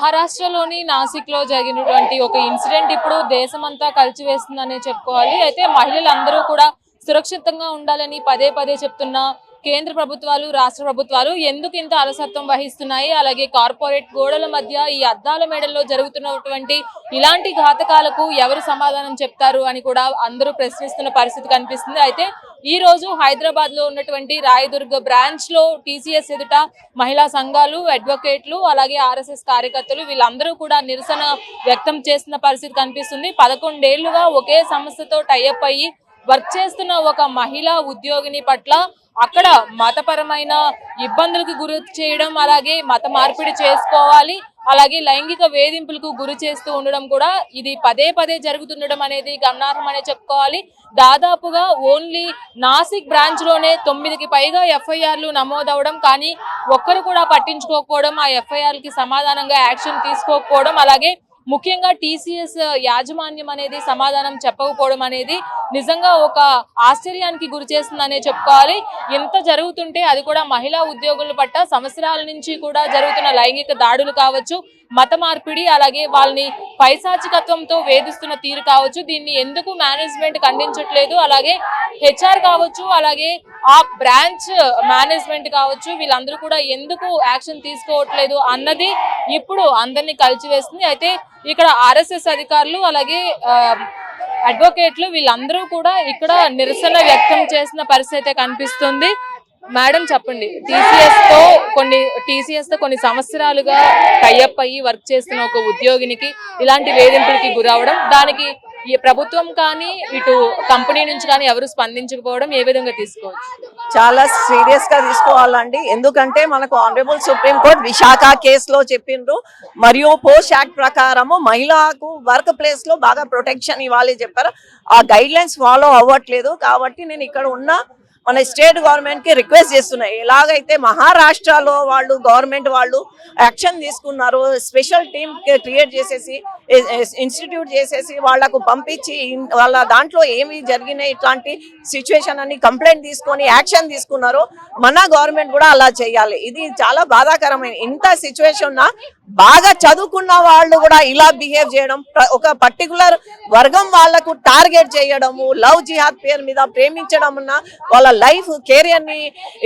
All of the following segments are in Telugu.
మహారాష్ట్రలోని నాసిక్‌లో జరిగినటువంటి ఒక ఇన్సిడెంట్ ఇప్పుడు దేశమంతా కలిచివేస్తుందనే చెప్పుకోవాలి. అయితే మహిళలందరూ కూడా సురక్షితంగా ఉండాలని పదే పదే చెప్తున్న కేంద్ర ప్రభుత్వాలు, రాష్ట్ర ప్రభుత్వాలు ఎందుకు ఇంత అలసత్వం వహిస్తున్నాయి? అలాగే కార్పొరేట్ గోడల మధ్య ఈ అద్దాల మేడల్లో జరుగుతున్నటువంటి ఇలాంటి ఘాతకాలకు ఎవరు సమాధానం చెప్తారు అని కూడా అందరూ ప్రశ్నిస్తున్న పరిస్థితి కనిపిస్తుంది. అయితే ఈ రోజు హైదరాబాద్ లో ఉన్నటువంటి రాయదుర్గ బ్రాంచ్ లో టీసీఎస్ ఎదుట మహిళా సంఘాలు, అడ్వకేట్లు, అలాగే ఆర్ఎస్ఎస్ కార్యకర్తలు వీళ్ళందరూ కూడా నిరసన వ్యక్తం చేస్తున్న పరిస్థితి కనిపిస్తుంది. 11 ఏళ్లుగా ఒకే సంస్థతో టైఅప్ అయ్యి వర్క్ చేస్తున్న ఒక మహిళా ఉద్యోగిని పట్ల అక్కడ మతపరమైన ఇబ్బందులకు గురి చేయడం, అలాగే మత మార్పిడి చేసుకోవాలి, అలాగే లైంగిక వేధింపులకు గురి చేస్తూ ఉండడం కూడా ఇది పదే పదే జరుగుతుండడం అనేది గమనార్హమనే చెప్పుకోవాలి. దాదాపుగా ఓన్లీ నాసిక్ బ్రాంచ్ లోనే 9కి పైగా ఎఫ్ఐఆర్లు నమోదవడం, కానీ ఒక్కరు కూడా పట్టించుకోకపోవడం, ఆ ఎఫ్ఐఆర్కి సమాధానంగా యాక్షన్ తీసుకోకపోవడం, అలాగే ముఖ్యంగా టీసీఎస్ యాజమాన్యం అనేది సమాధానం చెప్పకపోవడం అనేది నిజంగా ఒక ఆశ్చర్యానికి గురి చేస్తుందనే చెప్పుకోవాలి. ఇంత జరుగుతుంటే అది కూడా మహిళా ఉద్యోగుల పట్ల సంవత్సరాల నుంచి కూడా జరుగుతున్న లైంగిక దాడులు కావచ్చు, మత మార్పిడి, అలాగే వాళ్ళని పైశాచికత్వంతో వేధిస్తున్న తీరు కావచ్చు, దీన్ని ఎందుకు మేనేజ్మెంట్ ఖండించట్లేదు, అలాగే హెచ్ఆర్ కావచ్చు, అలాగే ఆ బ్రాంచ్ మేనేజ్మెంట్ కావచ్చు, వీళ్ళందరూ కూడా ఎందుకు యాక్షన్ తీసుకోవట్లేదు అన్నది ఇప్పుడు అందరినీ కలిచివేస్తుంది. అయితే ఇక్కడ ఆర్ఎస్ఎస్ అధికారులు, అలాగే అడ్వకేట్లు వీళ్ళందరూ కూడా ఇక్కడ నిరసన వ్యక్తం చేసిన పరిస్థితి కనిపిస్తుంది. మేడం చెప్పండి, టీసీఎస్ తో కొన్ని సంవత్సరాలుగా టైఅప్ అయ్యి వర్క్ చేస్తున్న ఒక ఉద్యోగినికి ఇలాంటి వేధింపులకి గురవడం, దానికి ఈ ప్రభుత్వం కానీ ఇటు కంపెనీ నుంచి కానీ ఎవరు స్పందించకపోవడం ఏ విధంగా తీసుకోవచ్చు? చాలా సీరియస్ గా తీసుకోవాలండి. ఎందుకంటే మనకు ఆనరబుల్ సుప్రీం కోర్ట్ విశాఖ కేసులో చెప్పిండ్రు, మరియు పోస్ట్ యాక్ట్ ప్రకారము మహిళకు వర్క్ ప్లేస్ లో బాగా ప్రొటెక్షన్ ఇవ్వాలి చెప్పారు. ఆ గైడ్ లైన్స్ ఫాలో అవ్వట్లేదు. కాబట్టి నేను ఇక్కడ ఉన్న మన స్టేట్ గవర్నమెంట్ కి రిక్వెస్ట్ చేస్తున్నాయి. ఎలాగైతే మహారాష్ట్రలో వాళ్ళు గవర్నమెంట్ వాళ్ళు యాక్షన్ తీసుకున్నారు, స్పెషల్ టీమ్ క్రియేట్ చేసేసి ఇన్స్టిట్యూట్ చేసేసి వాళ్లకు పంపించి వాళ్ళ దాంట్లో ఏమి జరిగినాయి ఇట్లాంటి సిచ్యువేషన్ అని కంప్లైంట్ తీసుకొని యాక్షన్ తీసుకున్నారు, మన గవర్నమెంట్ కూడా అలా చేయాలి. ఇది చాలా బాధాకరమైన ఇంత సిచ్యువేషన్. బాగా చదువుకున్న వాళ్ళు కూడా ఇలా బిహేవ్ చేయడం, ఒక పర్టికులర్ వర్గం వాళ్లకు టార్గెట్ చేయడము, లవ్ జిహాద్ పేరు మీద ప్రేమించడం, వాళ్ళ లైఫ్ కెరియర్ ని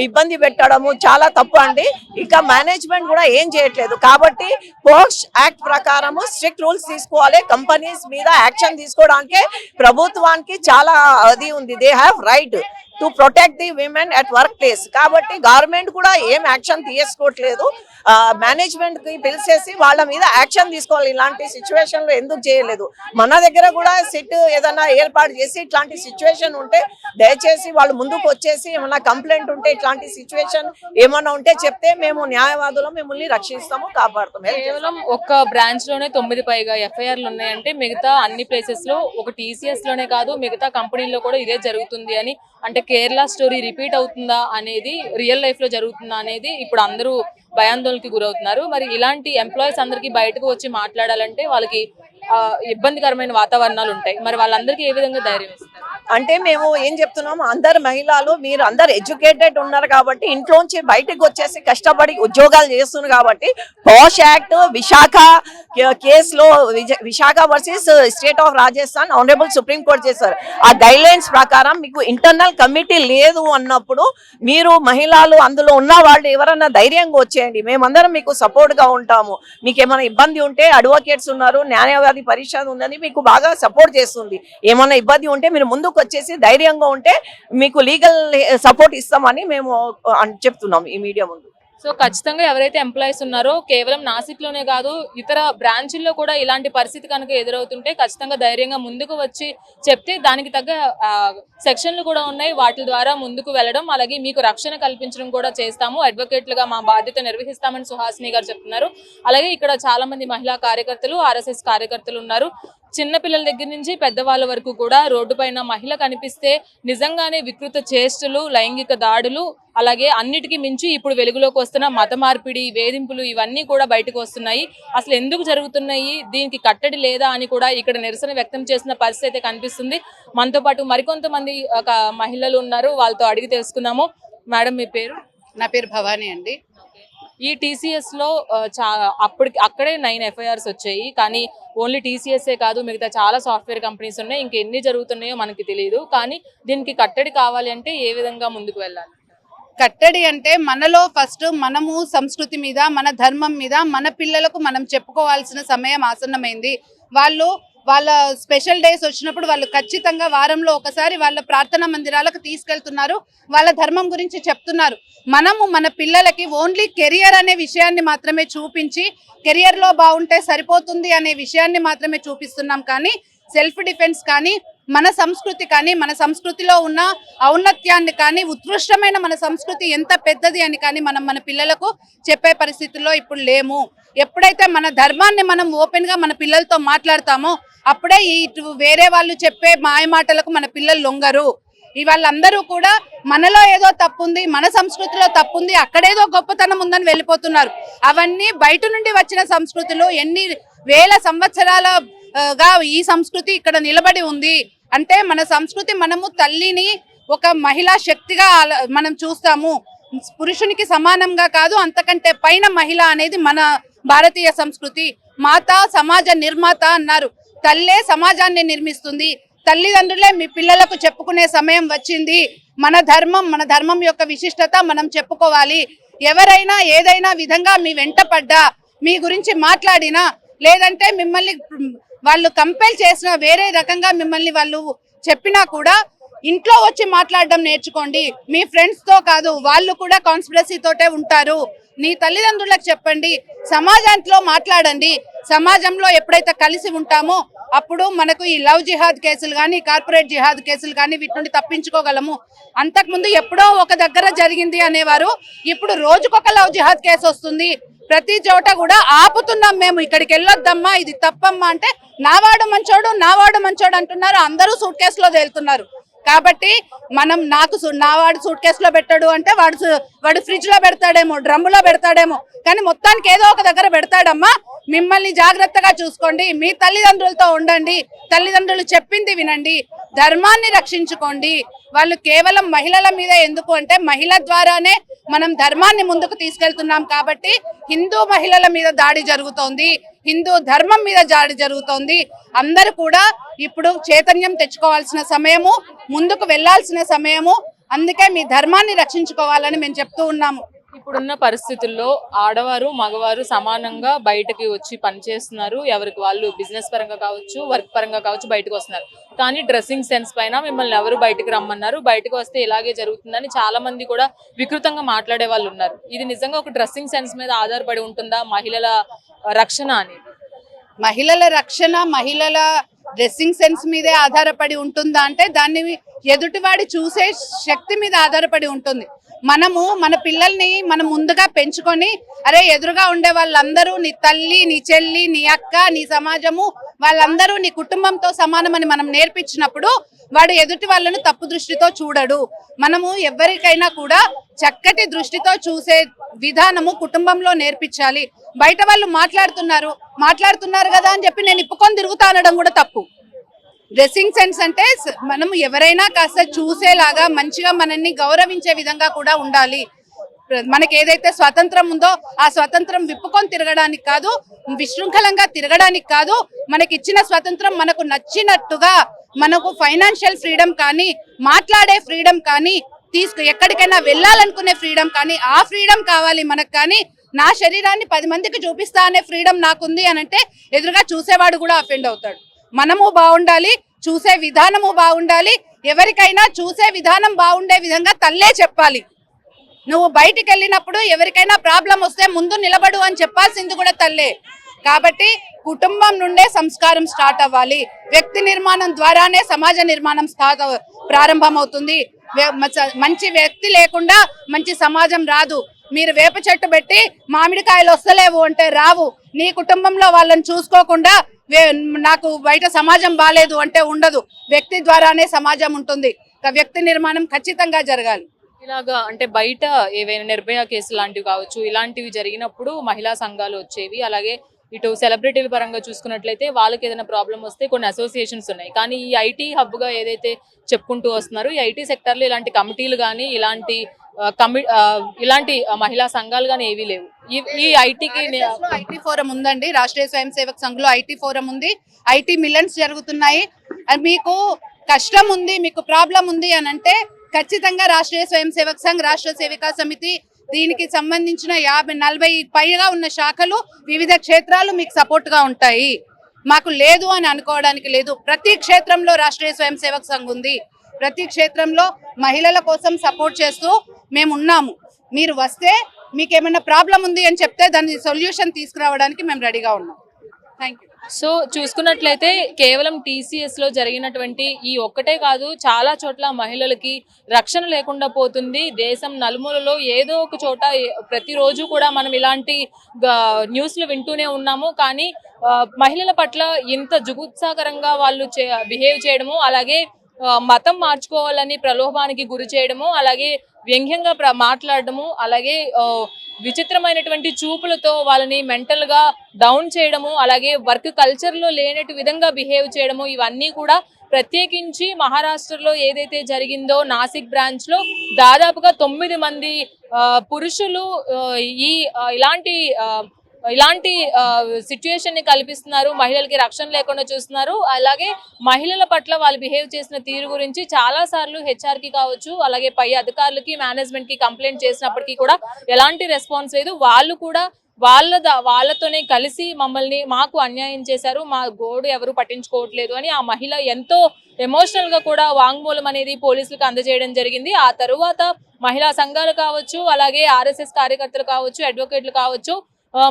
ఇబ్బంది పెట్టడము చాలా తప్పు అండి. ఇక మేనేజ్మెంట్ కూడా ఏం చేయట్లేదు. కాబట్టి పోస్ట్ యాక్ట్ ప్రకారము స్ట్రిక్ట్ రూల్స్ తీసుకోవాలి. కంపెనీస్ మీద యాక్షన్ తీసుకోవడానికి ప్రభుత్వానికి చాలా అది ఉంది. They have right to protect the women at work place. కాబట్టి గవర్నమెంట్ కూడా ఏం యాక్షన్ తీసుకోవట్లేదు. మేనేజ్మెంట్ కి పిలిచేసి వాళ్ళ మీద యాక్షన్ తీసుకోవాలి. ఇలాంటి సిచ్యువేషన్ లో ఎందుకు చేయలేదు? మన దగ్గర కూడా సిట్ ఏదైనా ఏర్పాటు చేసి ఇట్లాంటి సిచ్యువేషన్ ఉంటే దయచేసి వాళ్ళు ముందుకు వచ్చేసి ఏమన్నా కంప్లైంట్ ఉంటే ఇట్లాంటి సిచ్యువేషన్ ఏమన్నా ఉంటే చెప్తే మేము న్యాయవాదులు మిమ్మల్ని రక్షిస్తాము, కాపాడుతాము. కేవలం ఒక్క బ్రాంచ్ లోనే 9 పైగా ఎఫ్ఐఆర్లు ఉన్నాయంటే మిగతా అన్ని ప్లేసెస్ లో, ఒక టీసీఎస్ లోనే కాదు మిగతా కంపెనీల్లో కూడా ఇదే జరుగుతుంది అని, అంటే కేరళ స్టోరీ రిపీట్ అవుతుందా అనేది, రియల్ లైఫ్ లో జరుగుతుందా అనేది ఇప్పుడు అందరూ భయాందోళనకి గురవుతున్నారు. మరి ఇలాంటి ఎంప్లాయీస్ అందరికీ బయటకు వచ్చి మాట్లాడాలంటే వాళ్ళకి ఇబ్బందికరమైన వాతావరణాలు ఉంటాయి. మరి వాళ్ళందరికీ ఏ విధంగా ధైర్యం ఇస్తారు? అంటే మేము ఏం చెప్తున్నాము, అందరు మహిళలు మీరు అందరు ఎడ్యుకేటెడ్ ఉన్నారు కాబట్టి ఇంట్లోంచి బయటకు వచ్చేసి కష్టపడి ఉద్యోగాలు చేస్తున్నారు. కాబట్టి పోస్ట్ యాక్ట్ విశాఖ కేసులో Visakha versus state of Rajasthan honourable supreme court చేశారు. ఆ గైడ్ లైన్స్ ప్రకారం మీకు ఇంటర్నల్ కమిటీ లేదు అన్నప్పుడు మీరు మహిళలు అందులో ఉన్న వాళ్ళు ఎవరన్నా ధైర్యంగా వచ్చేయండి, మేమందరం మీకు సపోర్ట్ గా ఉంటాము. మీకు ఏమైనా ఇబ్బంది ఉంటే అడ్వకేట్స్ ఉన్నారు, న్యాయవాది పరిషత్ ఉందని మీకు బాగా సపోర్ట్ చేస్తుంది. ఏమైనా ఇబ్బంది ఉంటే మీరు ముందుకు వచ్చేసి ధైర్యంగా ఉంటే మీకు లీగల్ సపోర్ట్ ఇస్తామని మేము చెప్తున్నాం ఈ మీడియా ముందు. సో ఖచ్చితంగా ఎవరైతే ఎంప్లాయీస్ ఉన్నారో కేవలం నాసిక్ లోనే కాదు ఇతర బ్రాంచుల్లో కూడా ఇలాంటి పరిస్థితి కనుక ఎదురవుతుంటే ఖచ్చితంగా ధైర్యంగా ముందుకు వచ్చి చెప్తే దానికి తగ్గ సెక్షన్లు కూడా ఉన్నాయి, వాటి ద్వారా ముందుకు వెళ్ళడం, అలాగే మీకు రక్షణ కల్పించడం కూడా చేస్తాము, అడ్వకేట్లుగా మా బాధ్యత నిర్వహిస్తామని సుహాసిని గారు చెప్తున్నారు. అలాగే ఇక్కడ చాలా మంది మహిళా కార్యకర్తలు, ఆర్ఎస్ఎస్ కార్యకర్తలు ఉన్నారు. చిన్నపిల్లల దగ్గర నుంచి పెద్దవాళ్ళ వరకు కూడా రోడ్డు పైన మహిళ కనిపిస్తే నిజంగానే వికృత చేష్టలు, లైంగిక దాడులు, అలాగే అన్నిటికీ మించి ఇప్పుడు వెలుగులోకి వస్తున్న మత మార్పిడి, వేధింపులు ఇవన్నీ కూడా బయటకు వస్తున్నాయి. అసలు ఎందుకు జరుగుతున్నాయి, దీనికి కట్టడి లేదా అని కూడా ఇక్కడ నిరసన వ్యక్తం చేసిన పరిస్థితి అయితే కనిపిస్తుంది. మనతో పాటు మరికొంతమంది మహిళలు ఉన్నారు, వాళ్ళతో అడిగి తెలుసుకుందాము. మేడం మీ పేరు? నా పేరు భవానీ అండి. ఈ టీసీఎస్ లో అక్కడే 9 ఎఫ్ఐఆర్స్ వచ్చాయి. కానీ ఓన్లీ టీసీఎస్ఏ కాదు, మిగతా చాలా సాఫ్ట్వేర్ కంపెనీస్ ఉన్నాయి. ఇంకెన్ని జరుగుతున్నాయో మనకి తెలియదు. కానీ దీనికి కట్టడి కావాలి అంటే ఏ విధంగా ముందుకు వెళ్ళాలి? కట్టడి అంటే మనలో ఫస్ట్ మనము సంస్కృతి మీద, మన ధర్మం మీద మన పిల్లలకు మనం చెప్పుకోవాల్సిన సమయం ఆసన్నమైంది. వాళ్ళ స్పెషల్ డేస్ వచ్చినప్పుడు వాళ్ళు ఖచ్చితంగా వారంలో ఒకసారి వాళ్ళ ప్రార్థనా మందిరాలకు తీసుకెళ్తున్నారు, వాళ్ళ ధర్మం గురించి చెప్తున్నారు. మనము మన పిల్లలకి ఓన్లీ కెరియర్ అనే విషయాన్ని మాత్రమే చూపించి, కెరియర్లో బాగుంటే సరిపోతుంది అనే విషయాన్ని మాత్రమే చూపిస్తున్నాం. కానీ సెల్ఫ్ డిఫెన్స్ కానీ, మన సంస్కృతి కానీ, మన సంస్కృతిలో ఉన్న ఔన్నత్యాన్ని కానీ, ఉత్కృష్టమైన మన సంస్కృతి ఎంత పెద్దది అని కానీ మనం మన పిల్లలకు చెప్పే పరిస్థితుల్లో ఇప్పుడు లేము. ఎప్పుడైతే మన ధర్మాన్ని మనం ఓపెన్గా మన పిల్లలతో మాట్లాడతామో అప్పుడే ఇటు వేరే వాళ్ళు చెప్పే మాయ మాటలకు మన పిల్లలు లొంగరు. వాళ్ళందరూ కూడా మనలో ఏదో తప్పుంది, మన సంస్కృతిలో తప్పుంది, అక్కడేదో గొప్పతనం ఉందని వెళ్ళిపోతున్నారు. అవన్నీ బయట నుండి వచ్చిన సంస్కృతులు ఎన్ని వేల సంవత్సరాలుగా ఈ సంస్కృతి ఇక్కడ నిలబడి ఉంది అంటే మన సంస్కృతి, మనము తల్లిని ఒక మహిళా శక్తిగా మనం చూస్తాము. పురుషునికి సమానంగా కాదు, అంతకంటే పైన మహిళ అనేది మన భారతీయ సంస్కృతి. మాత సమాజ నిర్మాత అన్నారు. తల్లే సమాజాన్ని నిర్మిస్తుంది. తల్లిదండ్రులే మీ పిల్లలకు చెప్పుకునే సమయం వచ్చింది. మన ధర్మం యొక్క విశిష్టత మనం చెప్పుకోవాలి. ఎవరైనా ఏదైనా విధంగా మీ వెంట పడ్డా, మీ గురించి మాట్లాడినా, లేదంటే మిమ్మల్ని వాళ్ళు కంపెల్ చేసిన, వేరే రకంగా మిమ్మల్ని వాళ్ళు చెప్పినా కూడా ఇంట్లో వచ్చి మాట్లాడడం నేర్చుకోండి. మీ ఫ్రెండ్స్ తో కాదు, వాళ్ళు కూడా కాన్స్పిరసీ తోటే ఉంటారు. నీ తల్లిదండ్రులకు చెప్పండి, సమాజంలో మాట్లాడండి. సమాజంలో ఎప్పుడైతే కలిసి ఉంటామో అప్పుడు మనకు ఈ లవ్ జిహాద్ కేసులు కానీ, కార్పొరేట్ జిహాద్ కేసులు కానీ వీటి నుండి తప్పించుకోగలము. అంతకుముందు ఎప్పుడో ఒక దగ్గర జరిగింది అనేవారు, ఇప్పుడు రోజుకొక లవ్ జిహాద్ కేసు వస్తుంది. ప్రతి చోట కూడా ఆపుతున్నాం, మేము ఇక్కడికి వెళ్ళొద్దమ్మా, ఇది తప్పమ్మా అంటే నావాడు మంచోడు అంటున్నారు. అందరూ సూట్ కేసులో తేలుతున్నారు. కాబట్టి మనం నావాడు సూట్ కేసులో పెట్టాడు అంటే వాడు ఫ్రిడ్జ్ లో పెడతాడేమో, డ్రమ్ములో పెడతాడేమో, కానీ మొత్తానికి ఏదో ఒక దగ్గర పెడతాడమ్మా. మిమ్మల్ని జాగ్రత్తగా చూసుకోండి, మీ తల్లిదండ్రులతో ఉండండి, తల్లిదండ్రులు చెప్పింది వినండి, ధర్మాన్ని రక్షించుకోండి. వాళ్ళు కేవలం మహిళల మీద ఎందుకు అంటే మహిళ ద్వారానే మనం ధర్మాన్ని ముందుకు తీసుకెళ్తున్నాం. కాబట్టి హిందూ మహిళల మీద దాడి జరుగుతోంది, హిందూ ధర్మం మీద దాడి జరుగుతోంది. అందరూ కూడా ఇప్పుడు చైతన్యం తెచ్చుకోవాల్సిన సమయము, ముందుకు వెళ్లాల్సిన సమయము. అందుకే మీ ధర్మాన్ని రక్షించుకోవాలని మేము చెప్తూ ఉన్నాము. ఇప్పుడున్న పరిస్థితుల్లో ఆడవారు మగవారు సమానంగా బయటకి వచ్చి పనిచేస్తున్నారు. ఎవరికి వాళ్ళు బిజినెస్ పరంగా కావచ్చు, వర్క్ పరంగా కావచ్చు బయటకు వస్తున్నారు. కానీ డ్రెస్సింగ్ సెన్స్ పైన మిమ్మల్ని ఎవరు బయటకు రమ్మన్నారు, బయటకు వస్తే ఇలాగే జరుగుతుందని చాలా మంది కూడా వికృతంగా మాట్లాడే వాళ్ళు ఉన్నారు. ఇది నిజంగా ఒక డ్రెస్సింగ్ సెన్స్ మీద ఆధారపడి ఉంటుందా మహిళల రక్షణ అని? మహిళల రక్షణ మహిళల డ్రెస్సింగ్ సెన్స్ మీదే ఆధారపడి ఉంటుందా అంటే దాన్ని ఎదుటివాడి చూసే శక్తి మీద ఆధారపడి ఉంటుంది. మనము మన పిల్లల్ని మనం ముందుగా పెంచుకొని, అరే ఎదురుగా ఉండే వాళ్ళందరూ నీ తల్లి, నీ చెల్లి, నీ అక్క, నీ సమాజము, వాళ్ళందరూ నీ కుటుంబంతో సమానమని మనం నేర్పించినప్పుడు వాడు ఎదుటి వాళ్ళను తప్పు దృష్టితో చూడడు. మనము ఎవరికైనా కూడా చక్కటి దృష్టితో చూసే విధానము కుటుంబంలో నేర్పించాలి. బయట వాళ్ళు మాట్లాడుతున్నారు కదా అని చెప్పి నేను ఇప్పుకొని తిరుగుతా అనడం కూడా తప్పు. డ్రెస్సింగ్ సెన్స్ అంటే మనం ఎవరైనా కాస్త చూసేలాగా, మంచిగా మనల్ని గౌరవించే విధంగా కూడా ఉండాలి. మనకి ఏదైతే స్వాతంత్రం ఉందో ఆ స్వాతంత్రం విప్పుకొని తిరగడానికి కాదు, విశృంఖలంగా తిరగడానికి కాదు. మనకి ఇచ్చిన స్వాతంత్రం మనకు నచ్చినట్టుగా, మనకు ఫైనాన్షియల్ ఫ్రీడమ్ కానీ, మాట్లాడే ఫ్రీడమ్ కానీ, ఎక్కడికైనా వెళ్ళాలనుకునే ఫ్రీడమ్ కానీ, ఆ ఫ్రీడమ్ కావాలి మనకు. కానీ నా శరీరాన్ని 10 మందికి చూపిస్తా అనే ఫ్రీడమ్ నాకుంది అని అంటే ఎదురుగా చూసేవాడు కూడా అఫెండ్ అవుతాడు. మనము బాగుండాలి, చూసే విధానము బాగుండాలి. ఎవరికైనా చూసే విధానం బాగుండే విధంగా తల్లే చెప్పాలి. నువ్వు బయటికి వెళ్ళినప్పుడు ఎవరికైనా ప్రాబ్లం వస్తే ముందు నిలబడు అని చెప్పాల్సింది కూడా తల్లే. కాబట్టి కుటుంబం నుండే సంస్కారం స్టార్ట్ అవ్వాలి. వ్యక్తి నిర్మాణం ద్వారానే సమాజ నిర్మాణం ప్రారంభమవుతుంది. మంచి వ్యక్తి లేకుండా మంచి సమాజం రాదు. మీరు వేప చెట్టు పెట్టి మామిడికాయలు వస్తలేవు అంటే రావు. నీ కుటుంబంలో వాళ్ళని చూసుకోకుండా నాకు బయట సమాజం బాలేదు అంటే ఉండదు. వ్యక్తి ద్వారానే సమాజం ఉంటుంది. వ్యక్తి నిర్మాణం ఖచ్చితంగా జరగాలి. ఇలాగా అంటే బయట ఏవైనా నిర్భయ కేసు లాంటివి కావచ్చు, ఇలాంటివి జరిగినప్పుడు మహిళా సంఘాలు వచ్చేవి. అలాగే ఇటు సెలబ్రిటీల పరంగా చూసుకున్నట్లయితే వాళ్ళకి ఏదైనా ప్రాబ్లం వస్తే కొన్ని అసోసియేషన్స్ ఉన్నాయి. కానీ ఈ ఐటీ హబ్గా ఏదైతే చెప్పుకుంటూ వస్తున్నారు, ఈ ఐటీ సెక్టర్లో ఇలాంటి కమిటీలు కానీ, ఇలాంటి ఇలాంటి మహిళా సంఘాలు కానీ ఏవీ లేవు. ఈ ఐటీకి ఐటీ ఫోరం ఉందండి, రాష్ట్రీయ స్వయం సేవక్ సంఘ్ లో ఐటీ ఫోరం ఉంది, ఐటీ మిలన్స్ జరుగుతున్నాయి. మీకు కష్టం ఉంది, మీకు ప్రాబ్లం ఉంది అని అంటే ఖచ్చితంగా రాష్ట్రీయ స్వయం సేవక్ సంఘ్, రాష్ట్ర సేవికా సమితి, దీనికి సంబంధించిన 40 పైగా ఉన్న శాఖలు వివిధ క్షేత్రాలు మీకు సపోర్ట్ గా ఉంటాయి. మాకు లేదు అని అనుకోవడానికి లేదు. ప్రతి క్షేత్రంలో రాష్ట్రీయ స్వయం సేవక్ సంఘ్ ఉంది, ప్రతి క్షేత్రంలో మహిళల కోసం సపోర్ట్ చేస్తూ మేము ఉన్నాము. మీరు వస్తే మీకు ఏమైనా ప్రాబ్లం ఉంది అని చెప్తే దాని సొల్యూషన్ తీసుకురావడానికి మేము రెడీగా ఉన్నాం. Thank you. సో చూసుకున్నట్లయితే కేవలం TCS లో జరిగినటువంటి ఈ ఒక్కటే కాదు, చాలా చోట్ల మహిళలకి రక్షణ లేకుండా పోతుంది. దేశం నలుమూలలో ఏదో ఒక చోట ప్రతిరోజు కూడా మనం ఇలాంటి న్యూస్లు వింటూనే ఉన్నాము. కానీ మహిళల పట్ల ఇంత జుగుత్సాకరంగా వాళ్ళు బిహేవ్ చేయడము, అలాగే మతం మార్చుకోవాలని ప్రలోభానికి గురి చేయడము, అలాగే వ్యంగ్యంగా మాట్లాడడము, అలాగే విచిత్రమైనటువంటి చూపులతో వాళ్ళని మెంటల్ గా డౌన్ చేయడము, అలాగే వర్క్ కల్చర్ లో లేనట్టు విధంగా బిహేవ్ చేయడము, ఇవన్నీ కూడా ప్రత్యేకించి మహారాష్ట్రలో ఏదైతే జరిగిందో నాసిక్ బ్రాంచ్ లో దాదాపుగా 9 మంది పురుషులు ఇలాంటి సిచ్యుయేషన్ ని కల్పిస్తున్నారు, మహిళలకి రక్షణ లేకుండా చూస్తున్నారు. అలాగే మహిళల పట్ల వాళ్ళు బిహేవ్ చేసిన తీరు గురించి చాలా సార్లు HR కి కావచ్చు, అలాగే పై అధికారులకి, మేనేజ్మెంట్ కి కంప్లైంట్ చేసినప్పటికీ కూడా ఎలాంటి రెస్పాన్స్ లేదు. వాళ్ళు కూడా వాళ్ళతోనే కలిసి మాకు అన్యాయం చేశారు, మా గోడు ఎవరు పట్టించుకోవట్లేదు అని ఆ మహిళ ఎంతో ఎమోషనల్ గా కూడా వాంగ్మూలం అనేది పోలీసులకు అందజేయడం జరిగింది. ఆ తరువాత మహిళా సంఘాలు కావచ్చు, అలాగే RSS కార్యకర్తలు కావచ్చు, అడ్వకేట్లు కావచ్చు,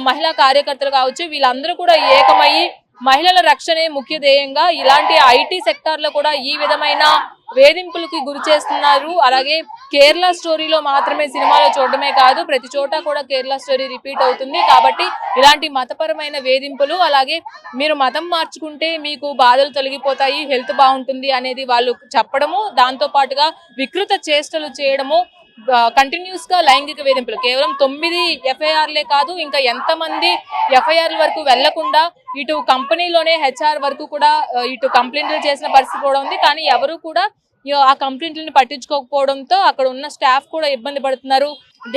మహిళా కార్యకర్తలు కావచ్చు, వీళ్ళందరూ కూడా ఏకమయ్యి మహిళల రక్షణే ముఖ్య ధ్యేయంగా ఇలాంటి ఐటీ సెక్టార్లో కూడా ఈ విధమైన వేధింపులకి గురి చేస్తున్నారు. అలాగే కేరళ స్టోరీలో మాత్రమే సినిమాలో చూడడమే కాదు, ప్రతి చోట కూడా కేరళ స్టోరీ రిపీట్ అవుతుంది. కాబట్టి ఇలాంటి మతపరమైన వేధింపులు, అలాగే మీరు మతం మార్చుకుంటే మీకు బాధలు తొలగిపోతాయి, హెల్త్ బాగుంటుంది అనేది వాళ్ళు చెప్పడము, దాంతో పాటుగా వికృత చేష్టలు చేయడము, కంటిన్యూస్ గా లైంగిక వేధింపులు, కేవలం 9 FIRలే కాదు, ఇంకా ఎంతమంది FIRల వరకు వెళ్లకుండా ఇటు కంపెనీలోనే HR వరకు కూడా ఇటు కంప్లైంట్లు చేసిన పరిస్థితి కూడా ఉంది. కానీ ఎవరు కూడా ఆ కంప్లైంట్లను పట్టించుకోకపోవడంతో అక్కడ ఉన్న స్టాఫ్ కూడా ఇబ్బంది పడుతున్నారు.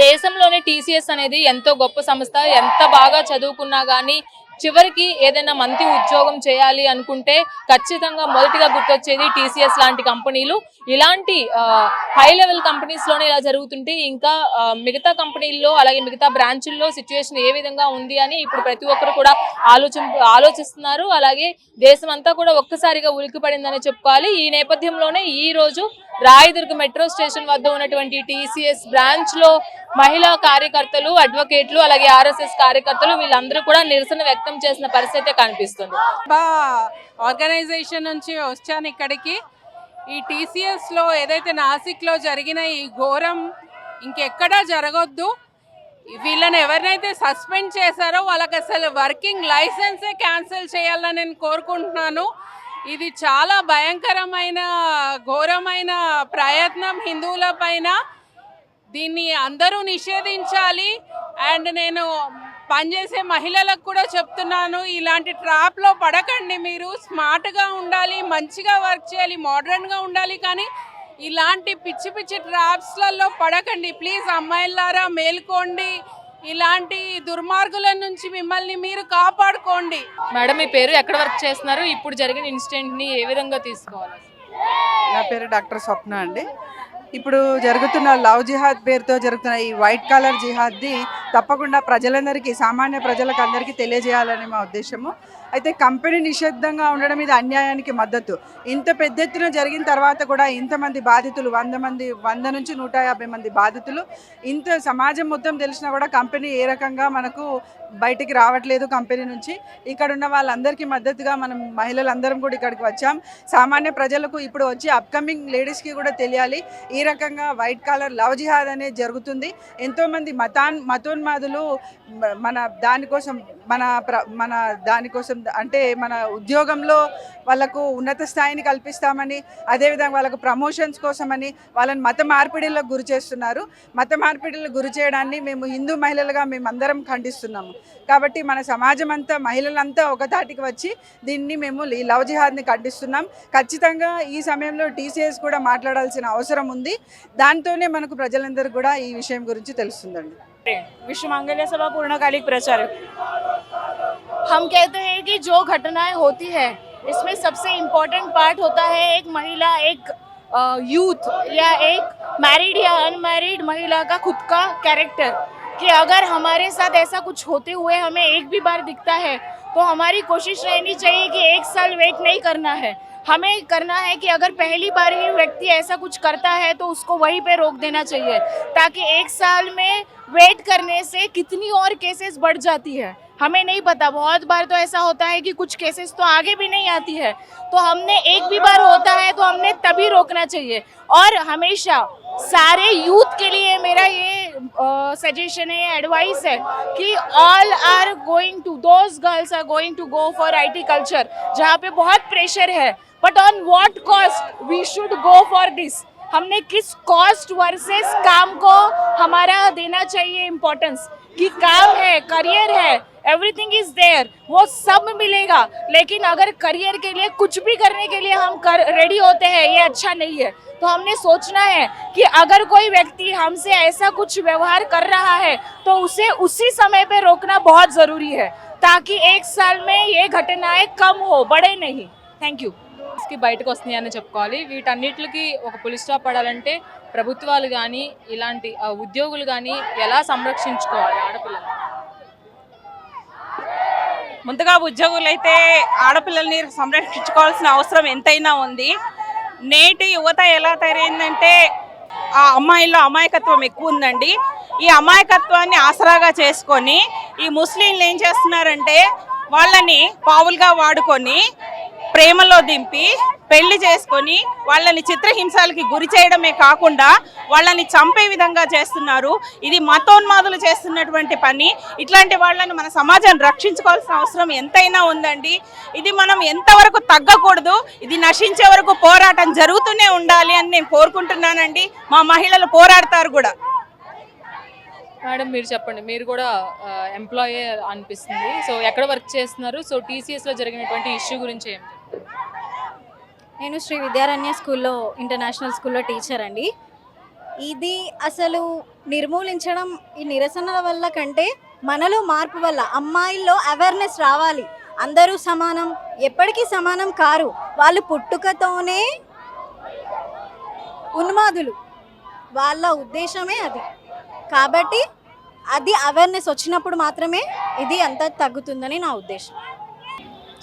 దేశంలోనే TCS అనేది ఎంతో గొప్ప సంస్థ, ఎంత బాగా చదువుకున్నా గానీ చివరికి ఏదైనా మంచి ఉద్యోగం చేయాలి అనుకుంటే ఖచ్చితంగా మొదటిగా గుర్తొచ్చేది TCS లాంటి కంపెనీలు. ఇలాంటి హై లెవెల్ కంపెనీస్ లోనే ఇలా జరుగుతుంటే ఇంకా మిగతా కంపెనీల్లో, అలాగే మిగతా బ్రాంచుల్లో సిచ్యువేషన్ ఏ విధంగా ఉంది అని ఇప్పుడు ప్రతి ఒక్కరు కూడా ఆలోచిస్తున్నారు. అలాగే దేశం అంతా కూడా ఒక్కసారిగా ఉలిక్కిపడిందని చెప్పుకోవాలి. ఈ నేపథ్యంలోనే ఈ రోజు రాయదుర్గ మెట్రో స్టేషన్ వద్ద ఉన్నటువంటి TCS బ్రాంచ్ లో మహిళా కార్యకర్తలు, అడ్వకేట్లు, అలాగే RSS కార్యకర్తలు వీళ్ళందరూ కూడా నిరసన వ్యక్తం చేసిన పరిస్థితి కనిపిస్తుంది. ఆర్గనైజేషన్ నుంచి వచ్చాను ఇక్కడికి. ఈ TCS లో ఏదైతే నాసిక్ లో జరిగిన ఈ ఘోరం ఇంకెక్కడా జరగొద్దు. వీళ్ళని ఎవరినైతే సస్పెండ్ చేశారో వాళ్ళకి అసలు వర్కింగ్ లైసెన్సే క్యాన్సిల్ చేయాలని నేను కోరుకుంటున్నాను. ఇది చాలా భయంకరమైన, ఘోరమైన ప్రయత్నం హిందువుల పైన. దీన్ని అందరూ నిషేధించాలి. అండ్ నేను పనిచేసే మహిళలకు కూడా చెప్తున్నాను, ఇలాంటి ట్రాప్లో పడకండి. మీరు స్మార్ట్గా ఉండాలి, మంచిగా వర్క్ చేయాలి, మోడర్న్గా ఉండాలి, కానీ ఇలాంటి పిచ్చి పిచ్చి ట్రాప్స్లలో పడకండి. ప్లీజ్ అమ్మాయిలారా మేల్కోండి, ఇలాంటి దుర్మార్గుల నుంచి మిమ్మల్ని మీరు కాపాడుకోండి. మేడం, మీ పేరు, ఎక్కడ వర్క్ చేస్తున్నారు, ఇప్పుడు జరిగిన ఇన్సిడెంట్ ని ఏ విధంగా తీసుకోవాలి? నా పేరు డాక్టర్ స్వప్న అండి. ఇప్పుడు జరుగుతున్న లవ్ జిహాద్ పేరుతో జరుగుతున్న ఈ వైట్ కాలర్ జిహాద్ది తప్పకుండా ప్రజలందరికీ, సామాన్య ప్రజలకు అందరికీ తెలియజేయాలని మా ఉద్దేశము. అయితే కంపెనీ నిషేధంగా ఉండడం ఇది అన్యాయానికి మద్దతు. ఇంత పెద్ద ఎత్తున జరిగిన తర్వాత కూడా ఇంతమంది బాధితులు, 100 నుంచి 150 మంది బాధితులు, ఇంత సమాజం మొత్తం తెలిసినా కూడా కంపెనీ ఏ రకంగా మనకు బయటికి రావట్లేదు. కంపెనీ నుంచి ఇక్కడ ఉన్న వాళ్ళందరికీ మద్దతుగా మనం మహిళలందరం కూడా ఇక్కడికి వచ్చాం. సామాన్య ప్రజలకు ఇప్పుడు వచ్చి అప్కమింగ్ లేడీస్కి కూడా తెలియాలి, ఈ రకంగా వైట్ కాలర్ లవ్ జిహాద్ అనేది జరుగుతుంది. ఎంతోమంది మతోన్మాదులు మన దానికోసం అంటే మన ఉద్యోగంలో వాళ్ళకు ఉన్నత స్థాయిని కల్పిస్తామని, అదేవిధంగా వాళ్ళకు ప్రమోషన్స్ కోసమని వాళ్ళని మత మార్పిడిలకు గురి చేస్తున్నారు. మత మార్పిడిలకు గురి చేయడాన్ని మేము హిందూ మహిళలుగా మేమందరం ఖండిస్తున్నాము. కాబట్టి మన సమాజం అంతా, మహిళలంతా ఒకతాటికి వచ్చి దీన్ని మేము ఈ లవ్ జిహాద్ని ఖండిస్తున్నాం. ఖచ్చితంగా ఈ సమయంలో TCS కూడా మాట్లాడాల్సిన అవసరం ఉంది. ఉంటుంది. దాంతోనే మనకు ప్రజలందరూ కూడా ఈ విషయం గురించి తెలుస్తుందండి. विश्व मांगल्य सभा पूर्णकालिक प्रचार हम कहते हैं कि जो घटनाएं होती है इसमें सबसे इम्पोर्टेंट पार्ट होता है एक महिला, एक यूथ या एक मैरिड या अनमैरिड महिला का खुद का कैरेक्टर, कि अगर हमारे साथ ऐसा कुछ होते हुए हमें एक भी बार दिखता है तो हमारी कोशिश रहनी चाहिए कि 1 साल वेट नहीं करना है. हमें करना है कि अगर पहली बार ही व्यक्ति ऐसा कुछ करता है तो उसको वहीं पे रोक देना चाहिए, ताकि 1 साल में वेट करने से कितनी और केसेस बढ़ जाती है हमें नहीं पता. बहुत बार तो ऐसा होता है कि कुछ केसेस तो आगे भी नहीं आती है, तो हमने एक भी बार होता है तो हमने तभी रोकना चाहिए. और हमेशा सारे यूथ के लिए मेरा ये सजेशन है, एडवाइस है कि all are going to, those girls are going to go for IT culture जहाँ पे बहुत प्रेशर है, but on what cost we should go for this. हमने किस कॉस्ट वर्सेस काम को हमारा देना चाहिए इम्पोर्टेंस, कि काम है, करियर है, एवरीथिंग इज देयर, वो सब मिलेगा. लेकिन अगर करियर के लिए कुछ भी करने के लिए हम रेडी होते हैं, ये अच्छा नहीं है. तो हमने सोचना है कि अगर कोई व्यक्ति हमसे ऐसा कुछ व्यवहार कर रहा है तो उसे उसी समय पे रोकना बहुत ज़रूरी है, ताकि 1 साल में ये घटनाएं कम हो, बढ़े नहीं. Thank you. కి బయటకు వస్తున్నాయని చెప్పుకోవాలి. వీటన్నిటికి ఒక పులి స్టాప్ పడాలంటే ప్రభుత్వాలు కానీ ఇలాంటి ఉద్యోగులు కానీ ఎలా సంరక్షించుకోవాలి ఆడపిల్లలు? ముందుగా ఉద్యోగులు అయితే ఆడపిల్లల్ని సంరక్షించుకోవాల్సిన అవసరం ఎంతైనా ఉంది. నేటి యువత ఎలా తయారైందంటే ఆ అమ్మాయిల్లో అమాయకత్వం ఎక్కువ ఉందండి. ఈ అమాయకత్వాన్ని ఆసరాగా చేసుకొని ఈ ముస్లింలు ఏం చేస్తున్నారంటే వాళ్ళని పావులుగా వాడుకొని ప్రేమలో దింపి పెళ్లి చేసుకొని వాళ్ళని చిత్రహింసలకి గురి చేయడమే కాకుండా వాళ్ళని చంపే విధంగా చేస్తున్నారు. ఇది మతోన్మాదులు చేస్తున్నటువంటి పని. ఇట్లాంటి వాళ్ళని మన సమాజం రక్షించుకోవాల్సిన అవసరం ఎంతైనా ఉందండి. ఇది మనం ఎంతవరకు తగ్గకూడదు. ఇది నశించే వరకు పోరాటం జరుగుతూనే ఉండాలి అని నేను కోరుకుంటున్నానండి. మా మహిళలు పోరాడతారు కూడా. మేడం మీరు చెప్పండి, మీరు కూడా ఎంప్లాయీ అనిపిస్తుంది, సో ఎక్కడ వర్క్ చేస్తున్నారు? సో TCSలో జరిగినటువంటి ఇష్యూ గురించి ఏం చెప్తారు? నేను శ్రీ విద్యారణ్య స్కూల్లో, ఇంటర్నేషనల్ స్కూల్లో టీచర్ అండి. ఇది అసలు నిర్మూలించడం ఈ నిరసనల వల్ల కంటే మనలో మార్పు వల్ల, అమ్మాయిల్లో అవేర్నెస్ రావాలి. అందరూ సమానం, ఎప్పటికీ సమానం కారు. వాళ్ళు పుట్టుకతోనే ఉన్మాదులు, వాళ్ళ ఉద్దేశమే అది. కాబట్టి అది అవేర్నెస్ వచ్చినప్పుడు మాత్రమే ఇది అంతా తగ్గుతుందని నా ఉద్దేశం.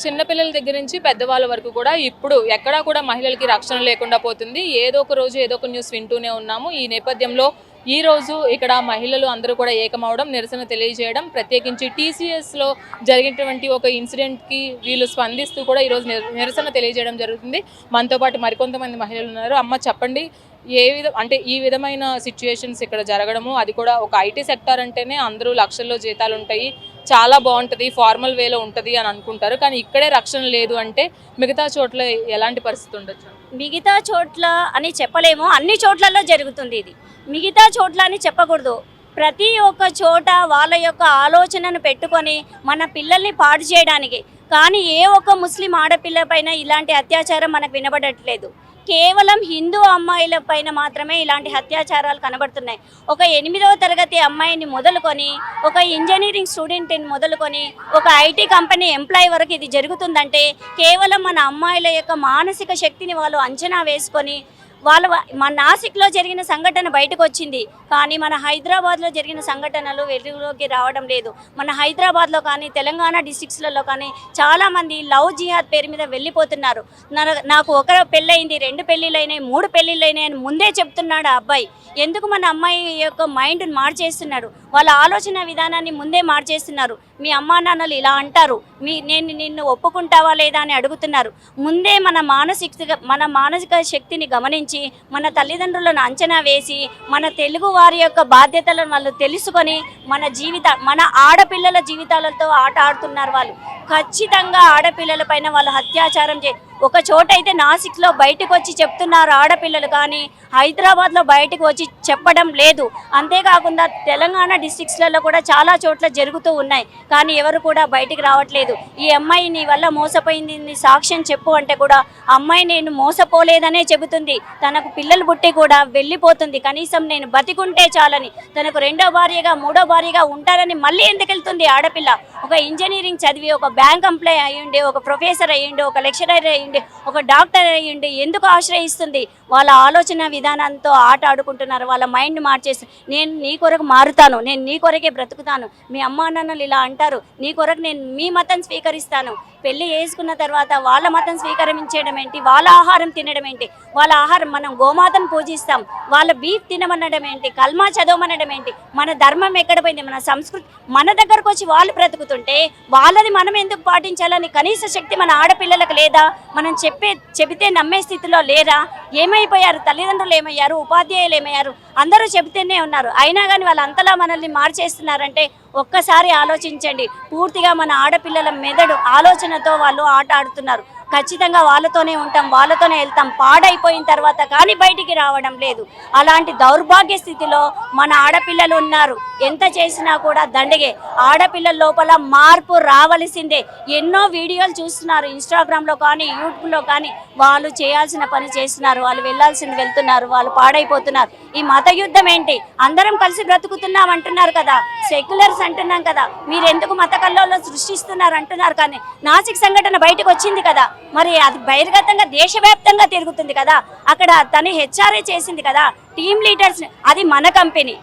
చిన్నపిల్లల దగ్గర నుంచి పెద్దవాళ్ళ వరకు కూడా ఇప్పుడు ఎక్కడా కూడా మహిళలకి రక్షణ లేకుండా పోతుంది. ఏదో ఒక రోజు ఏదో ఒక న్యూస్ వింటూనే ఉన్నాము. ఈ నేపథ్యంలో ఈ రోజు ఇక్కడ మహిళలు అందరూ కూడా ఏకమవడం, నిరసన తెలియజేయడం, ప్రత్యేకించి TCSలో జరిగినటువంటి ఒక ఇన్సిడెంట్కి వీళ్ళు స్పందిస్తూ కూడా ఈరోజు నిరసన తెలియజేయడం జరుగుతుంది. మనతో పాటు మరికొంతమంది మహిళలు ఉన్నారు. అమ్మ చెప్పండి, అంటే ఈ విధమైన సిచ్యుయేషన్స్ ఇక్కడ జరగడము, అది కూడా ఒక IT సెక్టార్ అంటేనే అందరూ లక్షల్లో జీతాలు ఉంటాయి, చాలా బాగుంటుంది, ఫార్మల్ వేలో ఉంటుంది అని అనుకుంటారు. కానీ ఇక్కడే రక్షణ లేదు అంటే మిగతా చోట్ల ఎలాంటి పరిస్థితి ఉండొచ్చు? మిగతా చోట్ల అని చెప్పలేము, అన్ని చోట్లలో జరుగుతుంది. ఇది మిగతా చోట్ల అని చెప్పకూడదు. ప్రతి ఒక్క చోట వాళ్ళ యొక్క ఆలోచనను పెట్టుకొని మన పిల్లల్ని పాడు చేయడానికి. కానీ ఏ ఒక్క ముస్లిం ఆడపిల్ల పైన ఇలాంటి అత్యాచారం మనకు వినబడట్లేదు. కేవలం హిందూ అమ్మాయిల పైన మాత్రమే ఇలాంటి అత్యాచారాలు కనబడుతున్నాయి. ఒక 8వ తరగతి అమ్మాయిని మొదలుకొని, ఒక ఇంజనీరింగ్ స్టూడెంట్ని మొదలుకొని, ఒక IT కంపెనీ ఎంప్లాయీ వరకు ఇది జరుగుతుందంటే కేవలం మన అమ్మాయిల యొక్క మానసిక శక్తిని వాళ్ళు అంచనా వేసుకొని మన నాసిక్లో జరిగిన సంఘటన బయటకు వచ్చింది, కానీ మన హైదరాబాద్లో జరిగిన సంఘటనలు వెలుగులోకి రావడం లేదు. మన హైదరాబాద్లో కానీ తెలంగాణ డిస్ట్రిక్ట్స్లలో కానీ చాలామంది లవ్ జిహాద్ పేరు మీద వెళ్ళిపోతున్నారు. నాకు ఒక పెళ్ళయింది, 2 పెళ్ళిళ్ళైనాయి, 3 పెళ్ళిళ్ళైనాయి అని ముందే చెప్తున్నాడు ఆ అబ్బాయి. ఎందుకు మన అమ్మాయి యొక్క మైండ్ని మార్చేస్తున్నారు, వాళ్ళ ఆలోచన విధానాన్ని ముందే మార్చేస్తున్నారు. మీ అమ్మా నాన్నలు ఇలా అంటారు, నేను నిన్ను ఒప్పుకుంటావా లేదా అని అడుగుతున్నారు. ముందే మన మానసిక శక్తిని గమనించి, మన తల్లిదండ్రులను అంచనా వేసి, మన తెలుగు వారి యొక్క బాధ్యతలను వాళ్ళు తెలుసుకొని, మన ఆడపిల్లల జీవితాలతో ఆట ఆడుతున్నారు వాళ్ళు. ఖచ్చితంగా ఆడపిల్లల పైన వాళ్ళు అత్యాచారం ఒక చోట అయితే నాసిక్లో బయటకు వచ్చి చెప్తున్నారు ఆడపిల్లలు, కానీ హైదరాబాద్లో బయటకు వచ్చి చెప్పడం లేదు. అంతేకాకుండా తెలంగాణ డిస్ట్రిక్ట్స్లలో కూడా చాలా చోట్ల జరుగుతూ ఉన్నాయి, కానీ ఎవరు కూడా బయటికి రావట్లేదు. ఈ అమ్మాయి నీ వల్ల మోసపోయింది, నీ సాక్ష్యం చెప్పు అంటే కూడా అమ్మాయి నేను మోసపోలేదనే చెబుతుంది. తనకు పిల్లలు పుట్టి కూడా వెళ్ళిపోతుంది, కనీసం నేను బతికుంటే చాలని. తనకు రెండో భార్యగా మూడో భార్యగా ఉంటారని మళ్ళీ ఎందుకు వెళ్తుంది ఆడపిల్ల? ఒక ఇంజనీరింగ్ చదివి ఒక బ్యాంక్ ఎంప్లాయ్ అయ్యిండి, ఒక ప్రొఫెసర్ అయ్యిండి, ఒక లెక్చరర్ అయ్యిండి, ఒక డాక్టర్ అయ్యిండి ఎందుకు ఆశ్రయిస్తుంది? వాళ్ళ ఆలోచన విధానంతో ఆట ఆడుకుంటున్నారు. వాళ్ళ మైండ్ మార్చేసి నేను నీ కొరకు మారుతాను, నేను నీ కొరకే బ్రతుకుతాను, మీ అమ్మా నాన్నలు ఇలా అంటారు, నీ కొరకు నేను మీ మతం స్వీకరిస్తాను. పెళ్లి చేసుకున్న తర్వాత వాళ్ళ మతం స్వీకరించడం ఏంటి? వాళ్ళ ఆహారం తినడం ఏంటి? వాళ్ళ ఆహారం మనం గోమాతను పూజిస్తాం, వాళ్ళ బీఫ్ తినమనడం ఏంటి? కల్మా చదవమనడం ఏంటి? మన ధర్మం ఎక్కడ పోయింది? మన సంస్కృతి మన దగ్గరకు వచ్చి వాళ్ళు బ్రతుకుతుంటే వాళ్ళది మనం ఎందుకు పాటించాలని కనీస శక్తి మన ఆడపిల్లలకు లేదా? మనం చెబితే నమ్మే స్థితిలో లేరా? ఏమైపోయారు? తల్లిదండ్రులు ఏమయ్యారు? ఉపాధ్యాయులు ఏమయ్యారు? అందరూ చెబితేనే ఉన్నారు, అయినా కానీ వాళ్ళు అంతలా మనల్ని మార్చేస్తున్నారంటే ఒక్కసారి ఆలోచించండి. పూర్తిగా మన ఆడపిల్లల మెదడు ఆలోచనతో వాళ్ళు ఆట ఆడుతున్నారు. ఖచ్చితంగా వాళ్ళతోనే ఉంటాం, వాళ్ళతోనే వెళ్తాం, పాడైపోయిన తర్వాత కానీ బయటికి రావడం లేదు. అలాంటి దౌర్భాగ్య స్థితిలో మన ఆడపిల్లలు ఉన్నారు. ఎంత చేసినా కూడా దండగే. ఆడపిల్లల లోపల మార్పు రావలసిందే. ఎన్నో వీడియోలు చూస్తున్నారు ఇన్స్టాగ్రామ్లో కానీ యూట్యూబ్లో కానీ, వాళ్ళు చేయాల్సిన పని చేస్తున్నారు, వాళ్ళు వెళ్ళాల్సింది వెళ్తున్నారు, వాళ్ళు పాడైపోతున్నారు. ఈ మత యుద్ధం ఏంటి? అందరం కలిసి బ్రతుకుతున్నాం అంటున్నారు కదా, సెక్యులర్స్ అంటున్నాం కదా, మీరు ఎందుకు మత కల్లోలం సృష్టిస్తున్నారు అంటున్నారు. కానీ నాసిక్ సంఘటన బయటకు వచ్చింది కదా, మరి అది బహిర్గతంగా దేశవ్యాప్తంగా తిరుగుతుంది కదా. అక్కడ తను హెచ్ఆర్ఏ చేసింది కదా, టీమ్ లీడర్స్, అది మన కంపెనీ.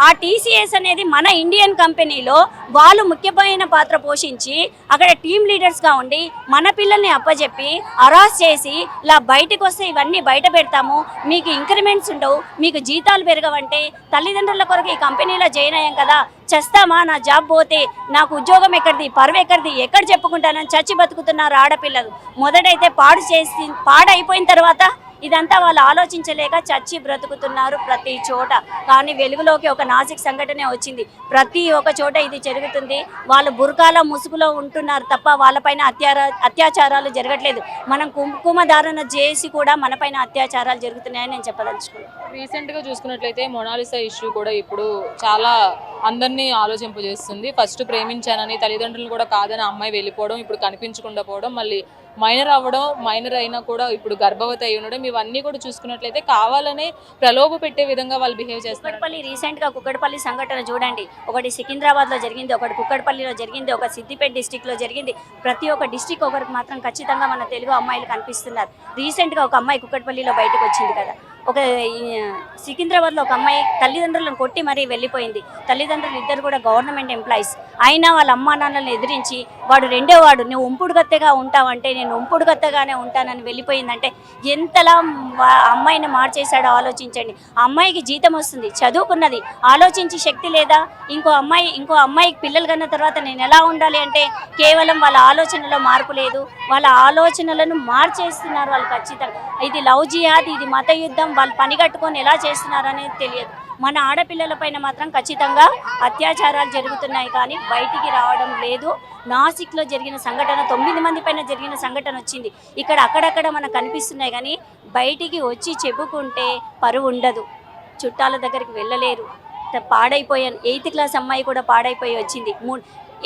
ఆ టీసీఎస్ అనేది మన ఇండియన్ కంపెనీలో వాళ్ళు ముఖ్యమైన పాత్ర పోషించి అక్కడ టీమ్ లీడర్స్గా ఉండి మన పిల్లల్ని అప్పచెప్పి అరాస్ చేసి ఇలా బయటకు వస్తే ఇవన్నీ బయట పెడతాము, మీకు ఇంక్రిమెంట్స్ ఉండవు, మీకు జీతాలు పెరగవంటే తల్లిదండ్రుల కొరకు ఈ కంపెనీలో జాయిన్ అయ్యాం కదా, చేస్తామా? నా జాబ్ పోతే నాకు ఉద్యోగం ఎక్కడిది, పరువు ఎక్కడిది, ఎక్కడ చెప్పుకుంటానని చచ్చి బతుకుతున్నారు ఆడపిల్లలు. మొదటైతే పాడైపోయిన తర్వాత ఇదంతా వాళ్ళు ఆలోచించలేక చచ్చి బ్రతుకుతున్నారు ప్రతి చోట. కానీ వెలుగులోకి ఒక నాసిక్ సంఘటనే వచ్చింది. ప్రతి ఒక్క చోట ఇది జరుగుతుంది. వాళ్ళు బురకాల ముసుగులో ఉంటున్నారు తప్ప వాళ్ళపైన అత్యాచారాలు జరగట్లేదు. మనం కుంకుమ ధారణ చేసి కూడా మనపైన అత్యాచారాలు జరుగుతున్నాయని నేను చెప్పదలుచుకున్నాను. రీసెంట్గా చూసుకున్నట్లయితే మొనాలిసా ఇష్యూ కూడా ఇప్పుడు చాలా అందరినీ ఆలోచింపజేస్తుంది. ఫస్ట్ ప్రేమించానని తల్లిదండ్రులు కూడా కాదని అమ్మాయి వెళ్ళిపోవడం, ఇప్పుడు కనిపించకుండా పోవడం, మళ్ళీ మైనర్ అవ్వడం, మైనర్ అయినా కూడా ఇప్పుడు గర్భవతి అయి ఉండడం, ఇవన్నీ కూడా చూసుకున్నట్లయితే కావాలనే ప్రలోభ పెట్టే విధంగా వాళ్ళు బిహేవ్ చేస్తారు. కుక్కడపల్లి రీసెంట్గా కుక్కడపల్లి సంఘటన చూడండి. ఒకటి సికింద్రాబాద్లో జరిగింది, ఒకటి కుక్కడపల్లిలో జరిగింది, ఒక సిద్దిపేట డిస్టిక్లో జరిగింది. ప్రతి ఒక్క డిస్టిక్ ఒకరికి మాత్రం ఖచ్చితంగా మన తెలుగు అమ్మాయిలు కనిపిస్తున్నారు. రీసెంట్గా ఒక అమ్మాయి కుక్కడపల్లిలో బయటకు వచ్చింది కదా. ఒక సికింద్రాబాద్లో ఒక అమ్మాయి తల్లిదండ్రులను కొట్టి మరీ వెళ్ళిపోయింది. తల్లిదండ్రులు ఇద్దరు కూడా గవర్నమెంట్ ఎంప్లాయీస్. అయినా వాళ్ళ అమ్మా నాన్నలను ఎదిరించి వాడు రెండోవాడు నువ్వు ఉంపుడుగత్తెగా ఉంటావంటే నేను ఉంపుడుగత్తెగానే ఉంటానని వెళ్ళిపోయిందంటే ఎంతలా అమ్మాయిని మార్చేశాడో ఆలోచించండి. అమ్మాయికి జీతం వస్తుంది, చదువుకున్నది, ఆలోచించి శక్తి లేదా? ఇంకో అమ్మాయికి పిల్లలు కన్న తర్వాత నేను ఎలా ఉండాలి అంటే కేవలం వాళ్ళ ఆలోచనలో మార్పు లేదు. వాళ్ళ ఆలోచనలను మార్చేస్తున్నారు వాళ్ళు ఖచ్చితంగా. ఇది లవ్ జిహాద్, ఇది మత యుద్ధం, వాళ్ళు పని కట్టుకొని ఎలా చేస్తున్నారు అనేది తెలియదు. మన ఆడపిల్లల పైన మాత్రం ఖచ్చితంగా అత్యాచారాలు జరుగుతున్నాయి కానీ బయటికి రావడం లేదు. నాసిక్లో జరిగిన సంఘటన 9 మంది పైన జరిగిన సంఘటన వచ్చింది. ఇక్కడ అక్కడక్కడ మనకు కనిపిస్తున్నాయి కానీ బయటికి వచ్చి చెప్పుకుంటే పరువు ఉండదు, చుట్టాల దగ్గరికి వెళ్ళలేరు. పాడైపోయాను. 8th క్లాస్ అమ్మాయి కూడా పాడైపోయి వచ్చింది.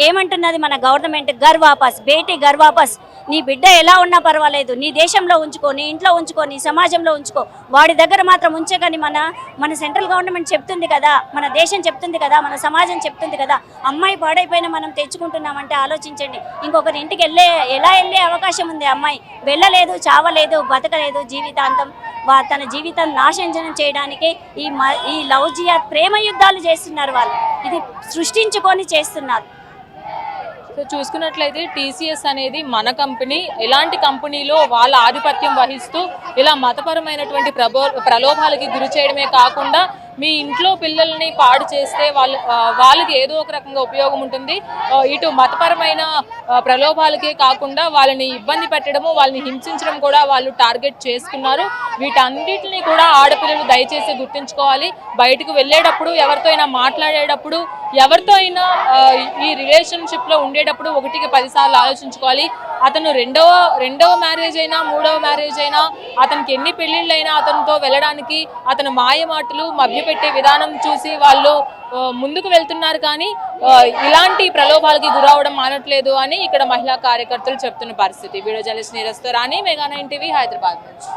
ఏమంటున్నది మన గవర్నమెంట్? ఘర్ వాపస్, బేటీ ఘర్ వాపస్. నీ బిడ్డ ఎలా ఉన్నా పర్వాలేదు, నీ దేశంలో ఉంచుకో, నీ ఇంట్లో ఉంచుకో, నీ సమాజంలో ఉంచుకో, వాడి దగ్గర మాత్రం ఉంచకని మన సెంట్రల్ గవర్నమెంట్ చెప్తుంది కదా, మన దేశం చెప్తుంది కదా, మన సమాజం చెప్తుంది కదా. అమ్మాయి పాడైపోయినా మనం తెచ్చుకుంటున్నామంటే ఆలోచించండి. ఇంకొకరి ఇంటికి ఎలా వెళ్ళే అవకాశం ఉంది? అమ్మాయి వెళ్ళలేదు, చావలేదు, బతకలేదు, జీవితాంతం తన జీవితం నాశనం చేయడానికి ఈ లవ్ జిహాద్ ప్రేమ యుద్ధాలు చేస్తున్నారు వాళ్ళు. ఇది సృష్టించుకొని చేస్తున్నారు. సో చూసుకున్నట్లయితే టీసీఎస్ అనేది మన కంపెనీ. ఎలాంటి కంపెనీలో వాళ్ళ ఆధిపత్యం వహిస్తూ ఇలా మతపరమైనటువంటి ప్రలోభాలకి గురి చేయడమే కాకుండా మీ ఇంట్లో పిల్లల్ని పాడు చేస్తే వాళ్ళకి ఏదో ఒక రకంగా ఉపయోగం ఉంటుంది. ఇటు మతపరమైన ప్రలోభాలకే కాకుండా వాళ్ళని ఇబ్బంది పెట్టడము, వాళ్ళని హింసించడం కూడా వాళ్ళు టార్గెట్ చేసుకున్నారు. వీటన్నిటిని కూడా ఆడపిల్లలు దయచేసి గుర్తుంచుకోవాలి. బయటకు వెళ్ళేటప్పుడు, ఎవరితో అయినా మాట్లాడేటప్పుడు, ఎవరితో అయినా ఈ రిలేషన్షిప్లో ఉండేటప్పుడు 1కి 10 సార్లు ఆలోచించుకోవాలి. అతను రెండవ మ్యారేజ్ అయినా మూడవ మ్యారేజ్ అయినా అతనికి ఎన్ని పెళ్లిళ్ళైనా అతనితో వెళ్ళడానికి అతను మాయ మాటలు మభ్యపెట్టే విధానం చూసి వాళ్ళు ముందుకు వెళ్తున్నారు, కానీ ఇలాంటి ప్రలోభాలకి గురవడం మానట్లేదు అని ఇక్కడ మహిళా కార్యకర్తలు చెప్తున్న పరిస్థితి. వీడియో జర్నలిస్ట్ నీరజ్తో రాణి, మెగా 9 టీవీ, హైదరాబాద్ నుంచి.